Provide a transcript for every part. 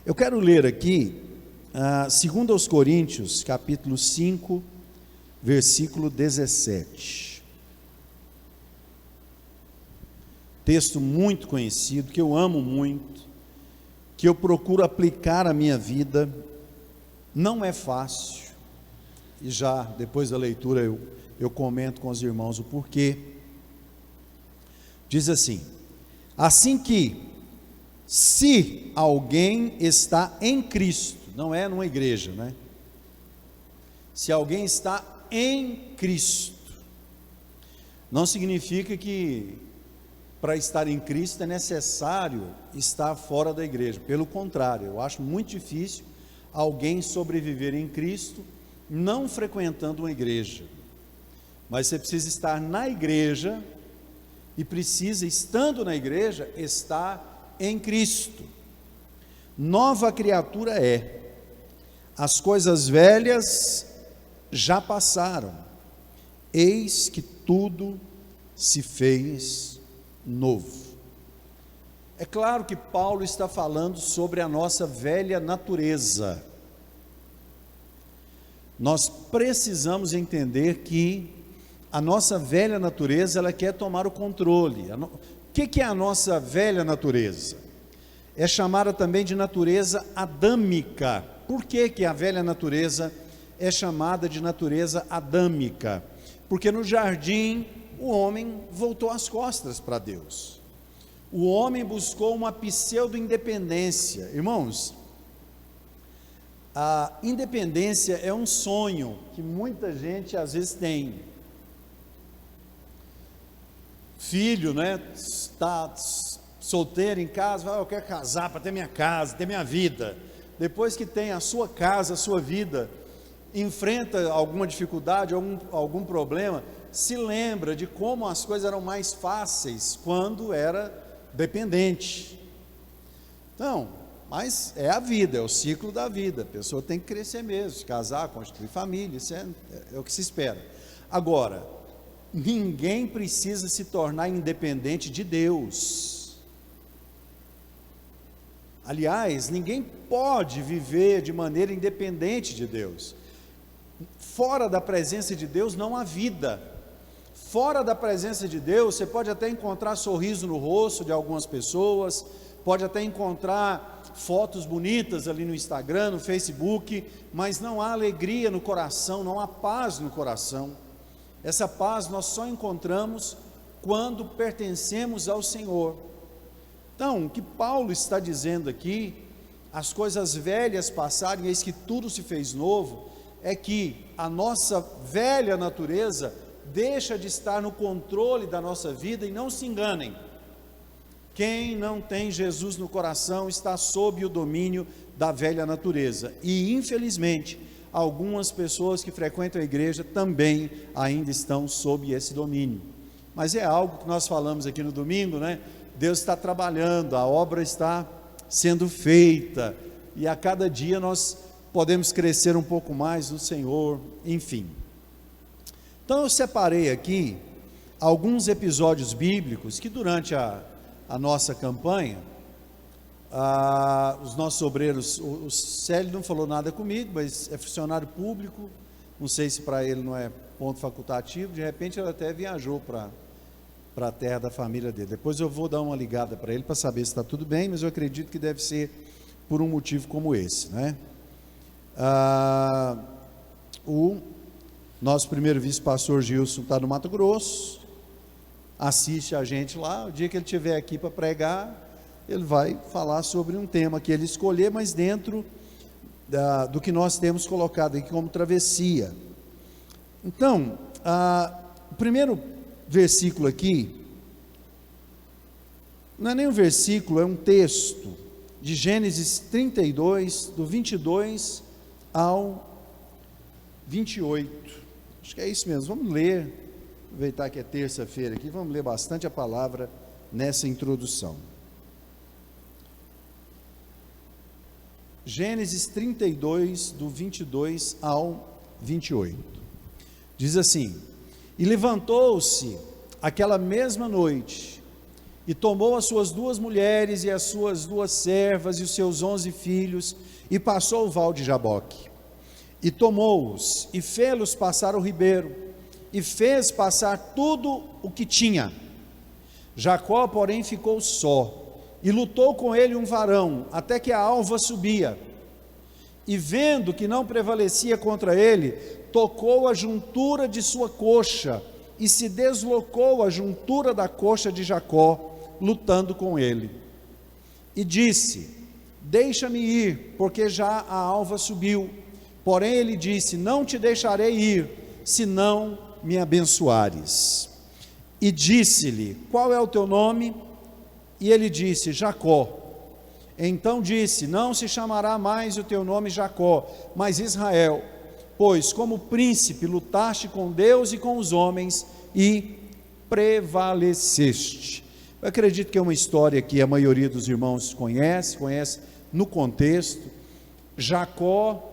Eu quero ler aqui, 2 aos Coríntios, capítulo 5, versículo 17. Texto muito conhecido, que eu amo muito, que eu procuro aplicar à minha vida. Não é fácil, e já depois da leitura eu comento com os irmãos o porquê. Diz assim: assim que, se alguém está em Cristo, não é numa igreja, né? Se alguém está em Cristo, não significa que para estar em Cristo é necessário estar fora da igreja. Pelo contrário, eu acho muito difícil alguém sobreviver em Cristo não frequentando uma igreja. Mas você precisa estar na igreja e precisa, estando na igreja, estar em Cristo. Nova criatura é. As coisas velhas já passaram, eis que tudo se fez novo. É claro que Paulo está falando sobre a nossa velha natureza. Nós precisamos entender que a nossa velha natureza, ela quer tomar o controle. O que é a nossa velha natureza? É chamada também de natureza adâmica. Por que a velha natureza é chamada de natureza adâmica? Porque no jardim o homem voltou as costas para Deus. O homem buscou uma pseudo-independência. Irmãos, a independência é um sonho que muita gente às vezes tem. Filho, né, está solteiro em casa, eu quero casar para ter minha casa, ter minha vida. Depois que tem a sua casa, a sua vida, enfrenta alguma dificuldade, algum problema, se lembra de como as coisas eram mais fáceis quando era dependente. Então, mas é a vida, é o ciclo da vida. A pessoa tem que crescer mesmo, casar, constituir família, isso é o que se espera. Agora, ninguém precisa se tornar independente de Deus. Aliás, ninguém pode viver de maneira independente de Deus. Fora da presença de Deus não há vida. Fora da presença de Deus, você pode até encontrar sorriso no rosto de algumas pessoas, pode até encontrar fotos bonitas ali no Instagram, no Facebook, mas não há alegria no coração, não há paz no coração. Essa paz nós só encontramos quando pertencemos ao Senhor. Então, o que Paulo está dizendo aqui, as coisas velhas passaram, eis que tudo se fez novo, é que a nossa velha natureza deixa de estar no controle da nossa vida. E não se enganem, quem não tem Jesus no coração está sob o domínio da velha natureza. E infelizmente, algumas pessoas que frequentam a igreja também ainda estão sob esse domínio. Mas é algo que nós falamos aqui no domingo, né? Deus está trabalhando, a obra está sendo feita, e a cada dia nós podemos crescer um pouco mais no Senhor, enfim. Então eu separei aqui alguns episódios bíblicos que durante a nossa campanha, os nossos obreiros, o Célio não falou nada comigo, mas é funcionário público, não sei se para ele não é ponto facultativo, de repente ele até viajou para a terra da família dele. Depois eu vou dar uma ligada para ele para saber se está tudo bem, mas eu acredito que deve ser por um motivo como esse, né? O nosso primeiro vice-pastor Gilson está no Mato Grosso, assiste a gente lá. O dia que ele estiver aqui para pregar, ele vai falar sobre um tema que ele escolher, mas dentro do que nós temos colocado aqui como travessia. Então, o primeiro versículo aqui, não é nem um versículo, é um texto, de Gênesis 32, do 22 ao 28, acho que é isso mesmo. Vamos ler, aproveitar que é terça-feira aqui, vamos ler bastante a palavra nessa introdução. Gênesis 32, do 22 ao 28, diz assim: e levantou-se aquela mesma noite, E tomou as suas 2 mulheres e as suas 2 servas e os seus 11 filhos, e passou o val de Jaboque. E tomou-os, e fê-los passar o ribeiro, e fez passar tudo o que tinha. Jacó, porém, ficou só, e lutou com ele um varão, até que a alva subia. E vendo que não prevalecia contra ele, tocou a juntura de sua coxa, e se deslocou a juntura da coxa de Jacó, lutando com ele. E disse: deixa-me ir, porque já a alva subiu. Porém ele disse: não te deixarei ir, se não me abençoares. E disse-lhe: qual é o teu nome? E ele disse: Jacó. Então disse: não se chamará mais o teu nome Jacó, mas Israel, pois como príncipe lutaste com Deus e com os homens, e prevaleceste. Eu acredito que é uma história que a maioria dos irmãos conhece no contexto. Jacó,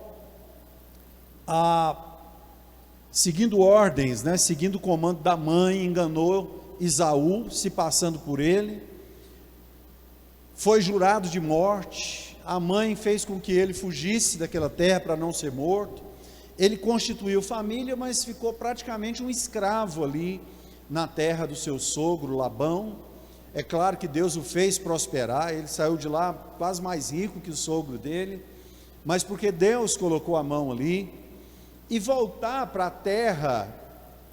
seguindo ordens, seguindo o comando da mãe, enganou Esaú, se passando por ele, foi jurado de morte. A mãe fez com que ele fugisse daquela terra para não ser morto. Ele constituiu família, mas ficou praticamente um escravo ali na terra do seu sogro Labão. É claro que Deus o fez prosperar, ele saiu de lá quase mais rico que o sogro dele, mas porque Deus colocou a mão ali. E voltar para a terra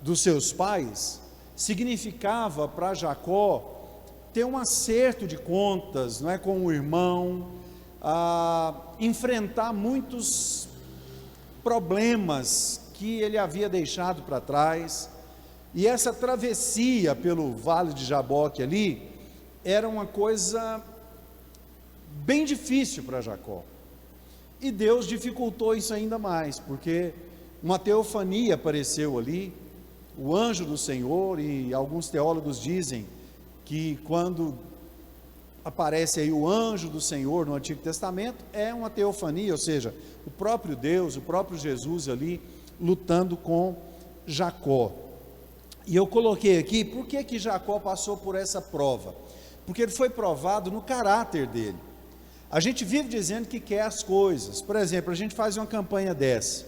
dos seus pais significava para Jacó ter um acerto de contas, não é, com o irmão, enfrentar muitos problemas que ele havia deixado para trás. E essa travessia pelo vale de Jaboque ali era uma coisa bem difícil para Jacó. E Deus dificultou isso ainda mais, porque uma teofania apareceu ali, o anjo do Senhor, e alguns teólogos dizem que quando aparece aí o anjo do Senhor no Antigo Testamento, é uma teofania, ou seja, o próprio Deus, o próprio Jesus ali, lutando com Jacó. E eu coloquei aqui, por que Jacó passou por essa prova? Porque ele foi provado no caráter dele. A gente vive dizendo que quer as coisas. Por exemplo, a gente faz uma campanha dessa.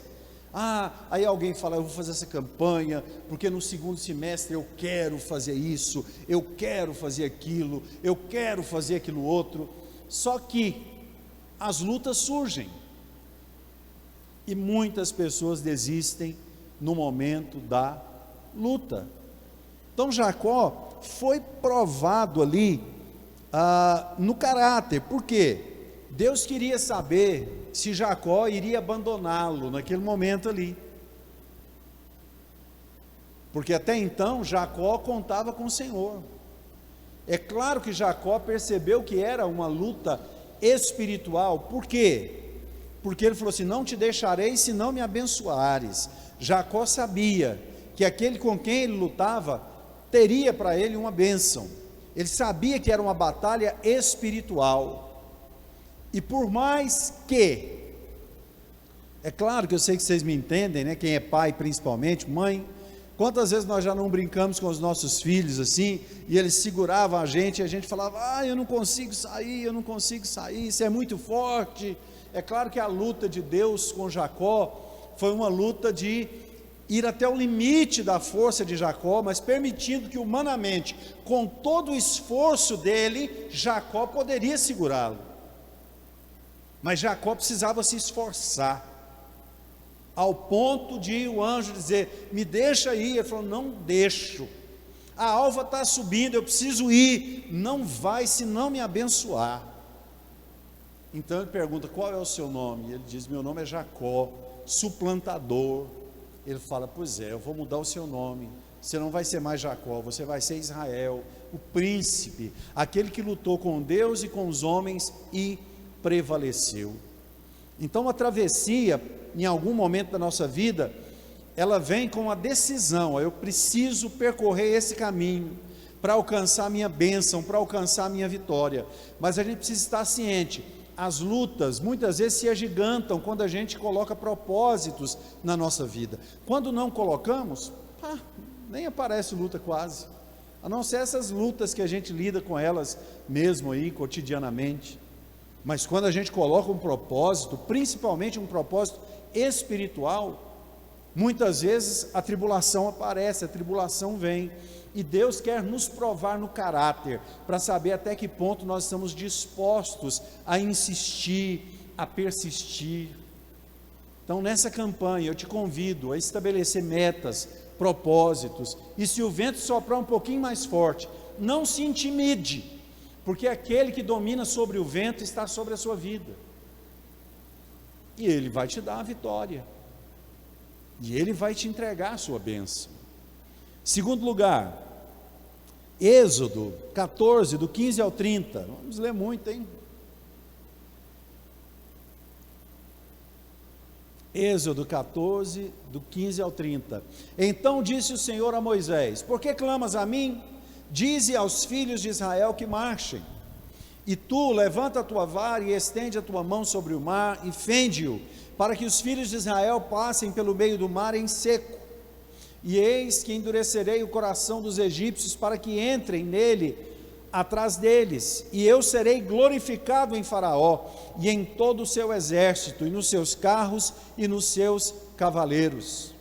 Aí alguém fala: eu vou fazer essa campanha, porque no segundo semestre eu quero fazer isso, eu quero fazer aquilo, eu quero fazer aquilo outro. Só que as lutas surgem, e muitas pessoas desistem no momento da luta. Então Jacó foi provado ali no caráter. Por quê? Deus queria saber se Jacó iria abandoná-lo naquele momento ali, porque até então Jacó contava com o Senhor. É claro que Jacó percebeu que era uma luta espiritual. Por quê? Porque ele falou assim: não te deixarei se não me abençoares. Jacó sabia que aquele com quem ele lutava teria para ele uma bênção. Ele sabia que era uma batalha espiritual. E por mais que, é claro que eu sei que vocês me entendem, né? Quem é pai principalmente, mãe, quantas vezes nós já não brincamos com os nossos filhos assim, e eles seguravam a gente, e a gente falava: eu não consigo sair, isso é muito forte. É claro que a luta de Deus com Jacó foi uma luta de ir até o limite da força de Jacó, mas permitindo que humanamente, com todo o esforço dele, Jacó poderia segurá-lo. Mas Jacó precisava se esforçar, ao ponto de o anjo dizer: me deixa ir. Ele falou: não deixo, a alva está subindo, eu preciso ir. Não vai se não me abençoar. Então ele pergunta: qual é o seu nome? E ele diz: meu nome é Jacó, suplantador. Ele fala: pois é, eu vou mudar o seu nome, você não vai ser mais Jacó, você vai ser Israel, o príncipe, aquele que lutou com Deus e com os homens e prevaleceu. Então a travessia, em algum momento da nossa vida, ela vem com a decisão: eu preciso percorrer esse caminho para alcançar a minha bênção, para alcançar a minha vitória. Mas a gente precisa estar ciente, as lutas muitas vezes se agigantam quando a gente coloca propósitos na nossa vida. Quando não colocamos, nem aparece luta quase. a não ser essas lutas que a gente lida com elas mesmo aí, cotidianamente. Mas quando a gente coloca um propósito, principalmente um propósito espiritual, muitas vezes a tribulação aparece, a tribulação vem, e Deus quer nos provar no caráter, para saber até que ponto nós estamos dispostos a insistir, a persistir. Então, nessa campanha, eu te convido a estabelecer metas, propósitos, e se o vento soprar um pouquinho mais forte, não se intimide, porque aquele que domina sobre o vento está sobre a sua vida, e ele vai te dar a vitória, e ele vai te entregar a sua bênção. Segundo lugar, Êxodo 14, do 15 ao 30, vamos ler muito, hein? Êxodo 14, do 15 ao 30. Então disse o Senhor a Moisés: por que clamas a mim? Dize aos filhos de Israel que marchem. E tu levanta a tua vara e estende a tua mão sobre o mar e fende-o, para que os filhos de Israel passem pelo meio do mar em seco. E eis que endurecerei o coração dos egípcios para que entrem nele atrás deles, e eu serei glorificado em Faraó e em todo o seu exército, e nos seus carros e nos seus cavaleiros.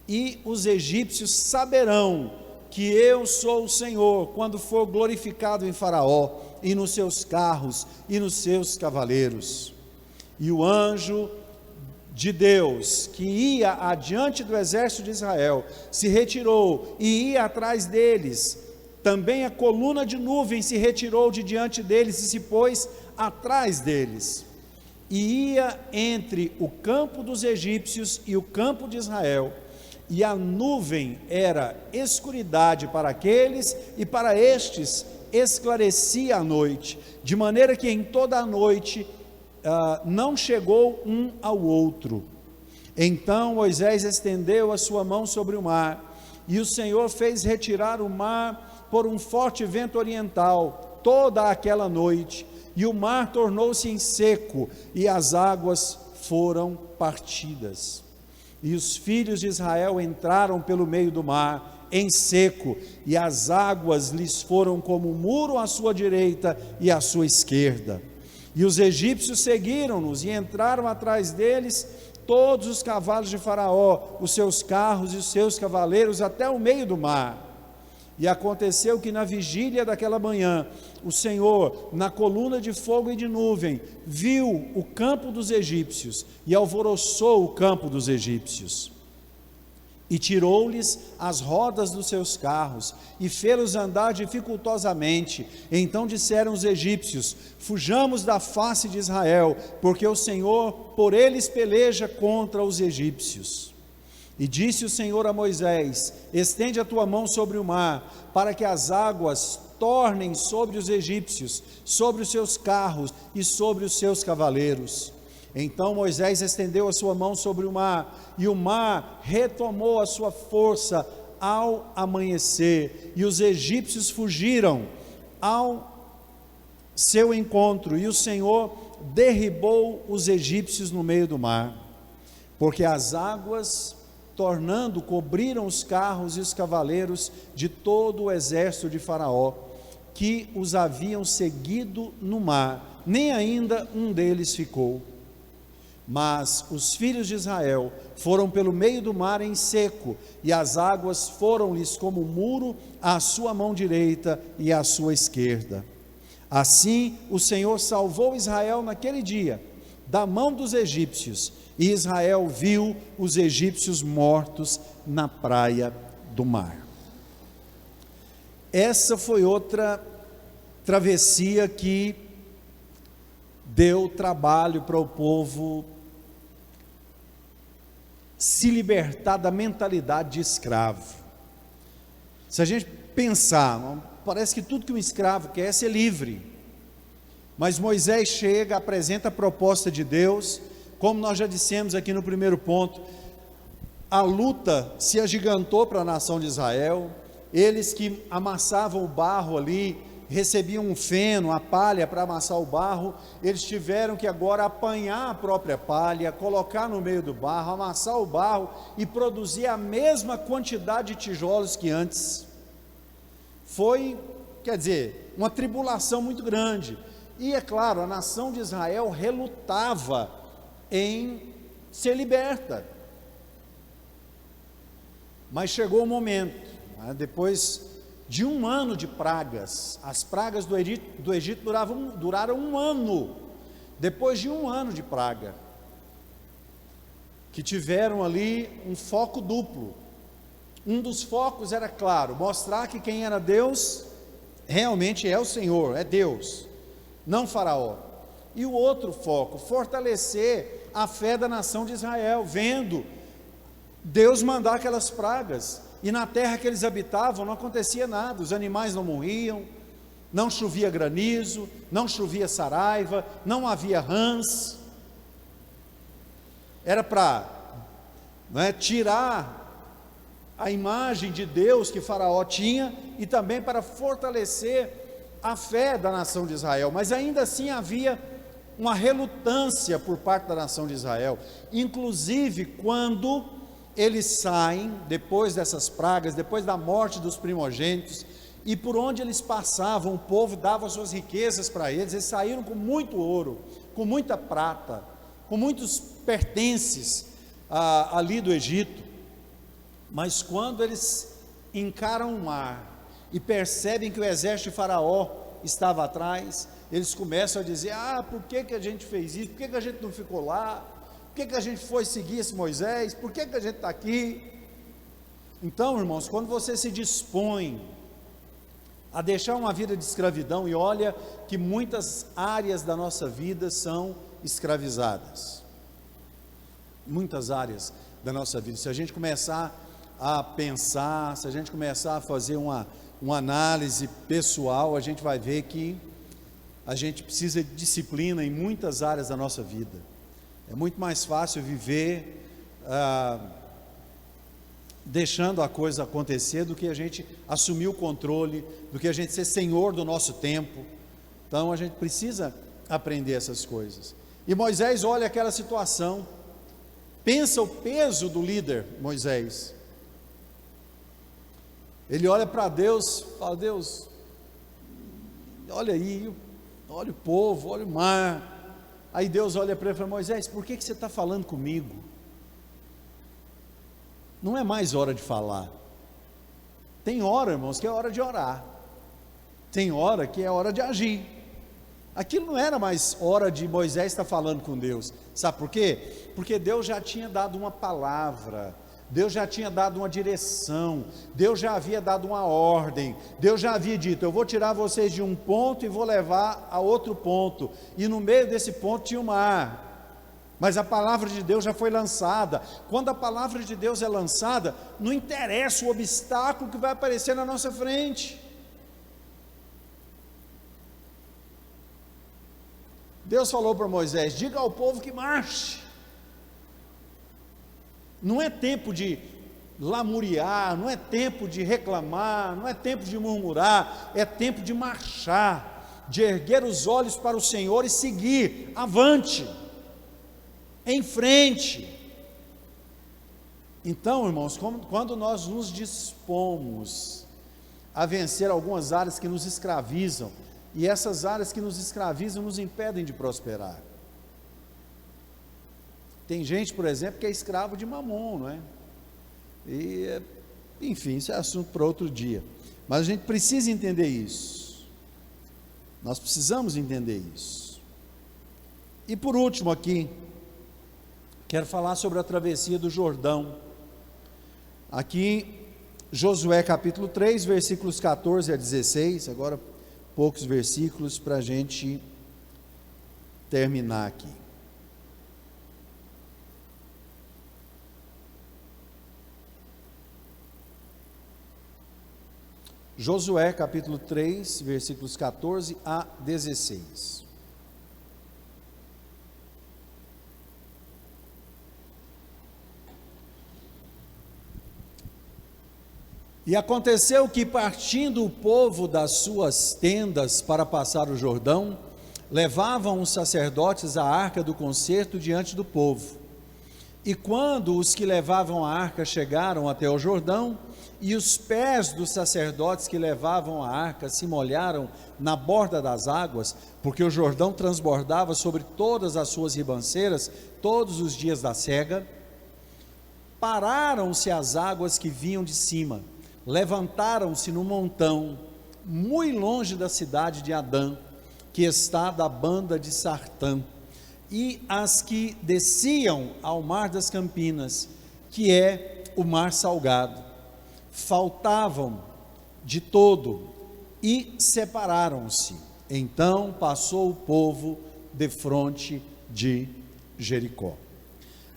E os egípcios saberão que eu sou o Senhor, quando for glorificado em Faraó e nos seus carros e nos seus cavaleiros. E o anjo de Deus, que ia adiante do exército de Israel, se retirou e ia atrás deles. Também a coluna de nuvem se retirou de diante deles e se pôs atrás deles. E ia entre o campo dos egípcios e o campo de Israel. E a nuvem era escuridade para aqueles, e para estes esclarecia a noite, de maneira que em toda a noite não chegou um ao outro. Então Moisés estendeu a sua mão sobre o mar, e o Senhor fez retirar o mar por um forte vento oriental toda aquela noite, e o mar tornou-se em seco, e as águas foram partidas. E os filhos de Israel entraram pelo meio do mar em seco, e as águas lhes foram como um muro à sua direita e à sua esquerda. E os egípcios seguiram-nos e entraram atrás deles todos os cavalos de Faraó, os seus carros e os seus cavaleiros até o meio do mar. E aconteceu que na vigília daquela manhã, o Senhor, na coluna de fogo e de nuvem, viu o campo dos egípcios e alvoroçou o campo dos egípcios. E tirou-lhes as rodas dos seus carros e fê-los andar dificultosamente. Então disseram os egípcios: fujamos da face de Israel, porque o Senhor por eles peleja contra os egípcios. E disse o Senhor a Moisés: estende a tua mão sobre o mar, para que as águas tornem sobre os egípcios, sobre os seus carros e sobre os seus cavaleiros. Então Moisés estendeu a sua mão sobre o mar, e o mar retomou a sua força ao amanhecer, e os egípcios fugiram ao seu encontro, e o Senhor derribou os egípcios no meio do mar, porque as águas, tornando, cobriram os carros e os cavaleiros de todo o exército de Faraó, que os haviam seguido no mar, nem ainda um deles ficou. Mas os filhos de Israel foram pelo meio do mar em seco, e as águas foram-lhes como muro à sua mão direita e à sua esquerda. Assim o Senhor salvou Israel naquele dia da mão dos egípcios, e Israel viu os egípcios mortos na praia do mar. Essa foi outra travessia que deu trabalho para o povo se libertar da mentalidade de escravo. Se a gente pensar, parece que tudo que um escravo quer é ser livre, mas Moisés chega, apresenta a proposta de Deus, como nós já dissemos aqui no primeiro ponto, a luta se agigantou para a nação de Israel, eles que amassavam o barro ali, recebiam um feno, a palha para amassar o barro, eles tiveram que agora apanhar a própria palha, colocar no meio do barro, amassar o barro e produzir a mesma quantidade de tijolos que antes. foi, quer dizer, uma tribulação muito grande. E é claro, a nação de Israel relutava em ser liberta. Mas chegou o momento, depois de 1 ano de pragas, as pragas do Egito duraram 1 ano. Depois de 1 ano de praga, que tiveram ali um foco duplo. Um dos focos era, claro, mostrar que quem era Deus realmente é o Senhor, é Deus, não Faraó. E o outro foco, fortalecer a fé da nação de Israel, vendo Deus mandar aquelas pragas, e na terra que eles habitavam não acontecia nada, os animais não morriam, não chovia granizo, não chovia saraiva, não havia rãs. Era para tirar a imagem de Deus que Faraó tinha, e também para fortalecer a fé da nação de Israel. Mas ainda assim havia uma relutância por parte da nação de Israel, inclusive quando eles saem, depois dessas pragas, depois da morte dos primogênitos, e por onde eles passavam, o povo dava suas riquezas para eles. Eles saíram com muito ouro, com muita prata, com muitos pertences ali do Egito. Mas quando eles encaram o mar e percebem que o exército de Faraó estava atrás, eles começam a dizer: por que a gente fez isso? Por que a gente não ficou lá? Por que a gente foi seguir esse Moisés? Por que a gente está aqui? Então, irmãos, quando você se dispõe a deixar uma vida de escravidão, e olha que muitas áreas da nossa vida são escravizadas, muitas áreas da nossa vida. Se a gente começar a pensar, se a gente começar a fazer uma análise pessoal, a gente vai ver que a gente precisa de disciplina em muitas áreas da nossa vida. É muito mais fácil viver deixando a coisa acontecer do que a gente assumir o controle, do que a gente ser senhor do nosso tempo. Então a gente precisa aprender essas coisas. E Moisés olha aquela situação, pensa o peso do líder Moisés. Ele olha para Deus, fala: Deus, olha aí, olha o povo, olha o mar. Aí Deus olha para ele e fala: Moisés, por que você está falando comigo? Não é mais hora de falar. Tem hora, irmãos, que é hora de orar. Tem hora que é hora de agir. Aquilo não era mais hora de Moisés estar falando com Deus. Sabe por quê? Porque Deus já tinha dado uma palavra, Deus já tinha dado uma direção, Deus já havia dado uma ordem, Deus já havia dito: eu vou tirar vocês de um ponto e vou levar a outro ponto, e no meio desse ponto tinha o mar. Mas a palavra de Deus já foi lançada. Quando a palavra de Deus é lançada, não interessa o obstáculo que vai aparecer na nossa frente. Deus falou para Moisés: diga ao povo que marche. Não é tempo de lamuriar, não é tempo de reclamar, não é tempo de murmurar, é tempo de marchar, de erguer os olhos para o Senhor e seguir avante, em frente. Então, irmãos, quando nós nos dispomos a vencer algumas áreas que nos escravizam, e essas áreas que nos escravizam nos impedem de prosperar. Tem gente, por exemplo, que é escravo de mamon, não é? E, enfim, isso é assunto para outro dia. Mas a gente precisa entender isso. Nós precisamos entender isso. E por último aqui, quero falar sobre a travessia do Jordão. Aqui, Josué capítulo 3, versículos 14 a 16, agora poucos versículos para a gente terminar aqui. Josué capítulo 3, versículos 14 a 16. E aconteceu que, partindo o povo das suas tendas para passar o Jordão, levavam os sacerdotes a arca do concerto diante do povo. E quando os que levavam a arca chegaram até o Jordão, e os pés dos sacerdotes que levavam a arca se molharam na borda das águas, porque o Jordão transbordava sobre todas as suas ribanceiras todos os dias da cega, pararam-se as águas que vinham de cima, levantaram-se no montão, muito longe da cidade de Adã, que está da banda de Sartã, e as que desciam ao mar das Campinas, que é o mar salgado, faltavam de todo e separaram-se. Então passou o povo defronte de Jericó.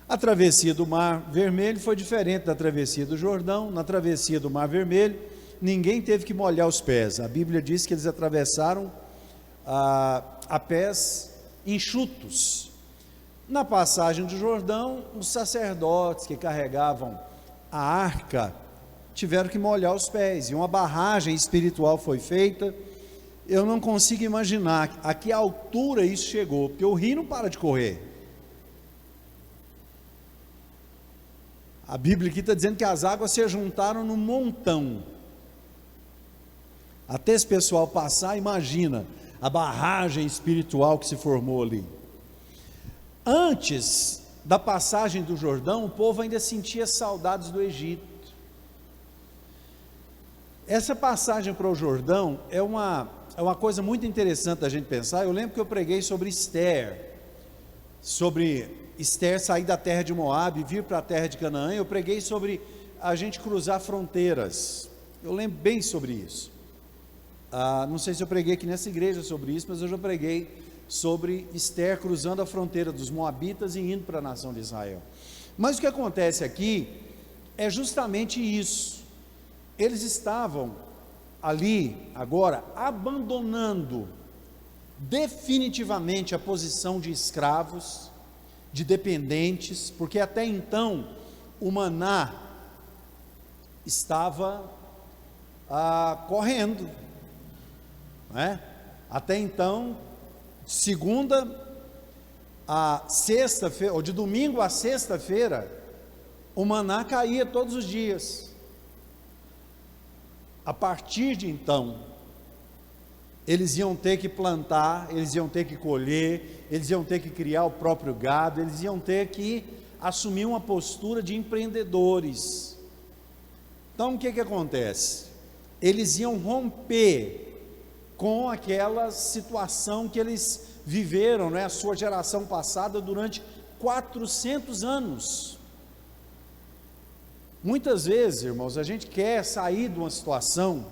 A travessia do Mar Vermelho foi diferente da travessia do Jordão. Na travessia do Mar Vermelho, ninguém teve que molhar os pés. A Bíblia diz que eles atravessaram a pés enxutos. Na passagem do Jordão, os sacerdotes que carregavam a arca tiveram que molhar os pés, e uma barragem espiritual foi feita. Eu não consigo imaginar a que altura isso chegou, porque o rio não para de correr. A Bíblia aqui está dizendo que as águas se juntaram num montão. Até esse pessoal passar, imagina a barragem espiritual que se formou ali. Antes da passagem do Jordão, o povo ainda sentia saudades do Egito. Essa passagem para o Jordão é uma coisa muito interessante da gente pensar. Eu lembro que eu preguei sobre Esther sair da terra de Moabe e vir para a terra de Canaã. Eu preguei sobre a gente cruzar fronteiras. Eu lembro bem sobre isso. Não sei se eu preguei aqui nessa igreja sobre isso, mas eu já preguei sobre Esther cruzando a fronteira dos Moabitas e indo para a nação de Israel. Mas o que acontece aqui é justamente isso. Eles estavam ali agora abandonando definitivamente a posição de escravos, de dependentes, porque até então o maná estava correndo, não é? Até então, segunda a sexta-feira, ou de domingo a sexta-feira, o maná caía todos os dias. A partir de então, eles iam ter que plantar, eles iam ter que colher, eles iam ter que criar o próprio gado, eles iam ter que assumir uma postura de empreendedores. Então o que acontece? Eles iam romper com aquela situação que eles viveram, a sua geração passada, durante 400 anos. Muitas vezes, irmãos, a gente quer sair de uma situação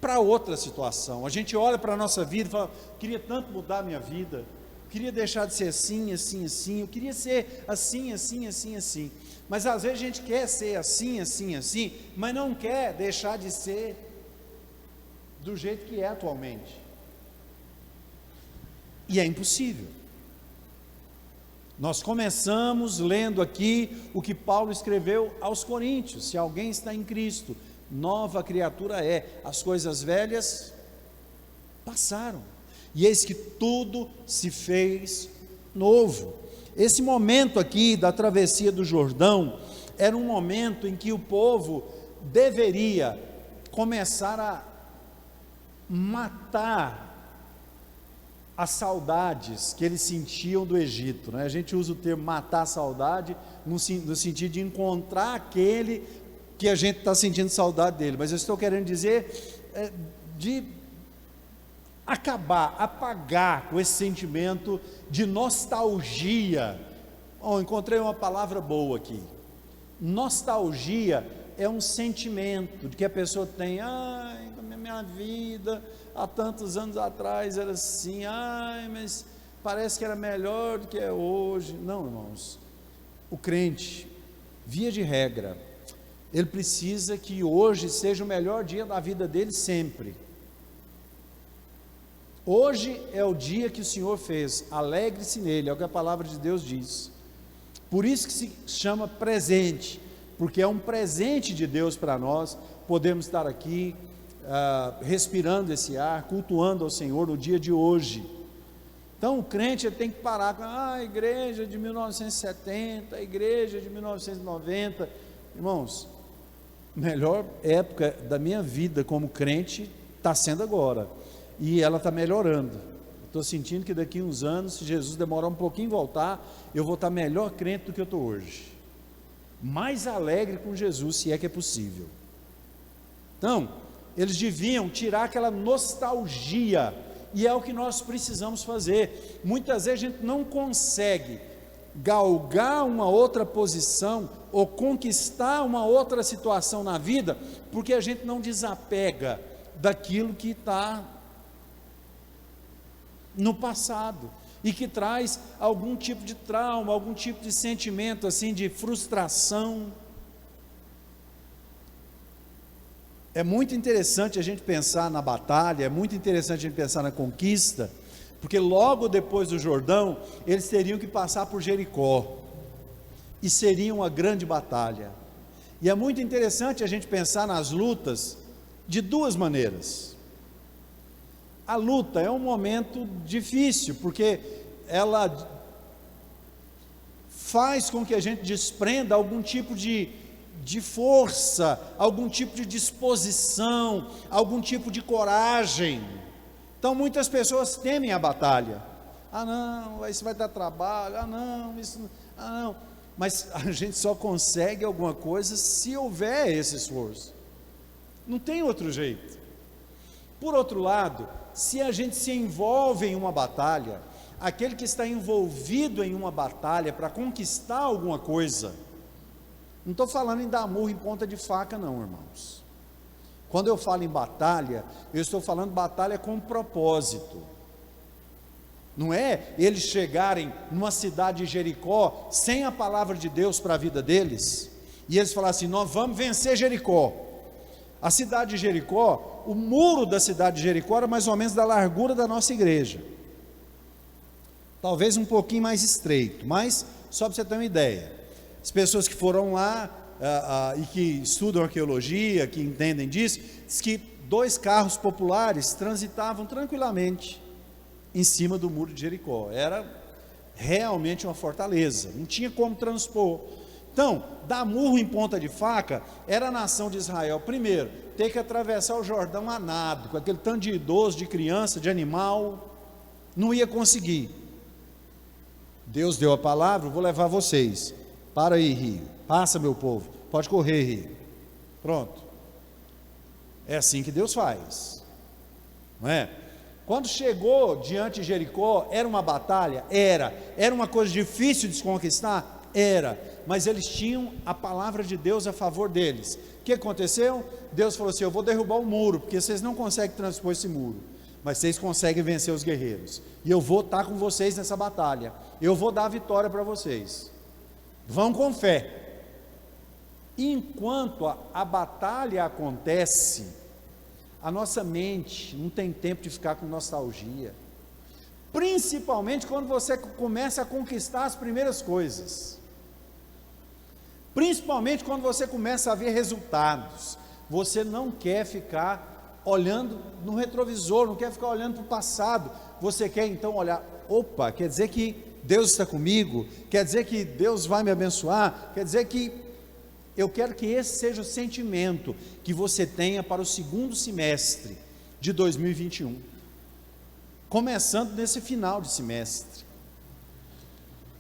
para outra situação. A gente olha para a nossa vida e fala: queria tanto mudar a minha vida, queria deixar de ser assim, assim, assim, eu queria ser assim, assim, assim, assim. Mas às vezes a gente quer ser assim, assim, assim, mas não quer deixar de ser do jeito que é atualmente. E é impossível. Nós começamos lendo aqui o que Paulo escreveu aos Coríntios: se alguém está em Cristo, nova criatura é, as coisas velhas passaram, e eis que tudo se fez novo. Esse momento aqui da travessia do Jordão era um momento em que o povo deveria começar a matar as saudades que eles sentiam do Egito, A gente usa o termo matar a saudade no sentido de encontrar aquele que a gente está sentindo saudade dele, mas eu estou querendo dizer de apagar com esse sentimento de nostalgia. Encontrei uma palavra boa aqui. Nostalgia é um sentimento de que a pessoa tem: minha vida há tantos anos atrás era assim, mas parece que era melhor do que é hoje. Não, irmãos, o crente, via de regra, ele precisa que hoje seja o melhor dia da vida dele sempre. Hoje é o dia que o Senhor fez, alegre-se nele, é o que a palavra de Deus diz. Por isso que se chama presente, porque é um presente de Deus para nós, podemos estar aqui respirando esse ar, cultuando ao Senhor no dia de hoje. Então o crente ele tem que parar com a igreja de 1970, a igreja de 1990. Irmãos, a melhor época da minha vida como crente está sendo agora, e ela está melhorando. Estou sentindo que daqui a uns anos, se Jesus demorar um pouquinho em voltar, eu vou estar melhor crente do que eu estou hoje, mais alegre com Jesus, se é que é possível. Então, eles deviam tirar aquela nostalgia, e é o que nós precisamos fazer. Muitas vezes a gente não consegue galgar uma outra posição, ou conquistar uma outra situação na vida, porque a gente não desapega daquilo que está no passado, e que traz algum tipo de trauma, algum tipo de sentimento assim, de frustração. É muito interessante a gente pensar na batalha, é muito interessante a gente pensar na conquista, porque logo depois do Jordão, eles teriam que passar por Jericó, e seria uma grande batalha. E é muito interessante a gente pensar nas lutas de duas maneiras. A luta é um momento difícil, porque ela faz com que a gente desprenda algum tipo de força, algum tipo de disposição, algum tipo de coragem. Então muitas pessoas temem a batalha. Não, isso vai dar trabalho, não. Mas a gente só consegue alguma coisa se houver esse esforço, não tem outro jeito. Por outro lado, se a gente se envolve em uma batalha, aquele que está envolvido em uma batalha para conquistar alguma coisa, não estou falando em dar murro em ponta de faca não, irmãos. Quando eu falo em batalha, eu estou falando batalha com propósito. Não é eles chegarem numa cidade de Jericó sem a palavra de Deus para a vida deles, e eles falarem assim: nós vamos vencer Jericó. A cidade de Jericó, o muro da cidade de Jericó era mais ou menos da largura da nossa igreja, talvez um pouquinho mais estreito, mas só para você ter uma ideia. As pessoas que foram lá e que estudam arqueologia, que entendem diz que 2 carros populares transitavam tranquilamente em cima do muro de Jericó. Era realmente uma fortaleza, não tinha como transpor. Então, dar murro em ponta de faca era a nação de Israel, primeiro, ter que atravessar o Jordão a nado, com aquele tanto de idoso, de criança, de animal, não ia conseguir. Deus deu a palavra: vou levar vocês, para aí rio, passa meu povo, pode correr rio, pronto. É assim que Deus faz, não é? Quando chegou diante de Jericó, era uma batalha? Era uma coisa difícil de se conquistar? Era, mas eles tinham a palavra de Deus a favor deles. O que aconteceu? Deus falou assim: eu vou derrubar o muro, porque vocês não conseguem transpor esse muro, mas vocês conseguem vencer os guerreiros, e eu vou estar com vocês nessa batalha, eu vou dar a vitória para vocês, vão com fé. Enquanto a batalha acontece, a nossa mente não tem tempo de ficar com nostalgia, principalmente quando você começa a conquistar as primeiras coisas, principalmente quando você começa a ver resultados. Você não quer ficar olhando no retrovisor, não quer ficar olhando para o passado, você quer então olhar: opa, quer dizer que Deus está comigo, quer dizer que Deus vai me abençoar, quer dizer que eu quero que esse seja o sentimento que você tenha para o segundo semestre de 2021, começando nesse final de semestre,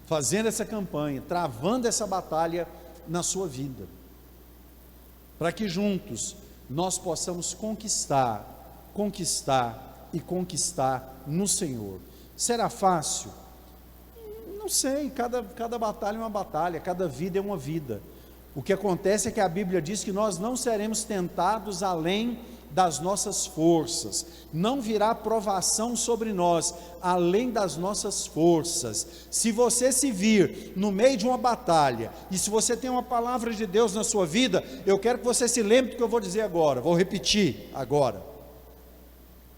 fazendo essa campanha, travando essa batalha na sua vida, para que juntos nós possamos conquistar e conquistar no Senhor. Será fácil? Não sei, cada batalha é uma batalha, cada vida é uma vida. O que acontece é que a Bíblia diz que nós não seremos tentados além das nossas forças, não virá provação sobre nós além das nossas forças. Se você se vir no meio de uma batalha, e se você tem uma palavra de Deus na sua vida, eu quero que você se lembre do que eu vou dizer agora, vou repetir agora: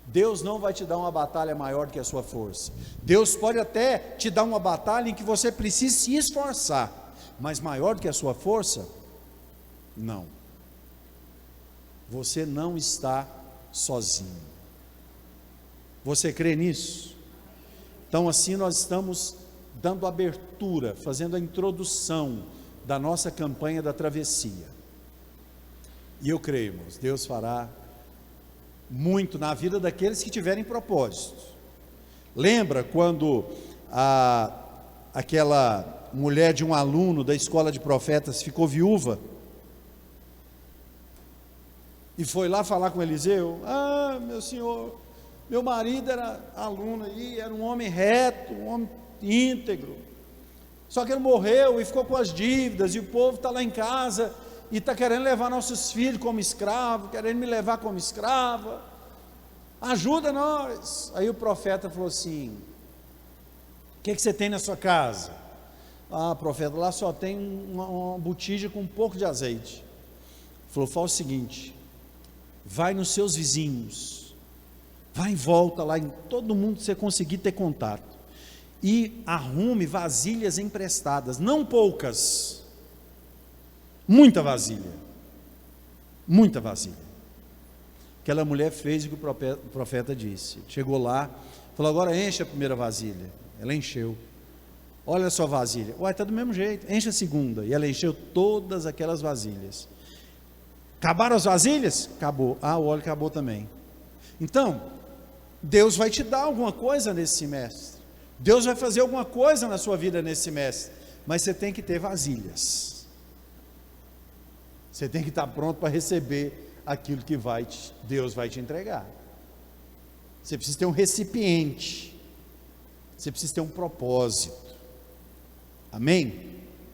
Deus não vai te dar uma batalha maior do que a sua força. Deus pode até te dar uma batalha em que você precise se esforçar, mas maior do que a sua força? Não. Você não está sozinho. Você crê nisso? Então assim nós estamos dando abertura, fazendo a introdução da nossa campanha da travessia. E eu creio, irmãos, Deus fará muito na vida daqueles que tiverem propósito. Lembra quando aquela mulher de um aluno da escola de profetas ficou viúva? E foi lá falar com Eliseu: ah, meu senhor, meu marido era aluno aí, era um homem reto, um homem íntegro, só que ele morreu e ficou com as dívidas, e o povo está lá em casa, e está querendo levar nossos filhos como escravo, querendo me levar como escrava, ajuda nós. Aí o profeta falou assim: o que você tem na sua casa? Ah, profeta, lá só tem uma botija com um pouco de azeite. Falou: fala o seguinte, vai nos seus vizinhos, vai em volta lá em todo mundo que você conseguir ter contato, e arrume vasilhas emprestadas, não poucas, muita vasilha. Aquela mulher fez o que o profeta disse, chegou lá, falou: agora enche a primeira vasilha. Ela encheu. Olha a sua vasilha. Uai, está do mesmo jeito, enche a segunda. E ela encheu todas aquelas vasilhas. Acabaram as vasilhas? Acabou. Ah, o óleo acabou também. Então, Deus vai te dar alguma coisa nesse semestre, Deus vai fazer alguma coisa na sua vida nesse semestre, mas você tem que ter vasilhas, você tem que estar pronto para receber aquilo que Deus vai te entregar. Você precisa ter um recipiente, você precisa ter um propósito. Amém?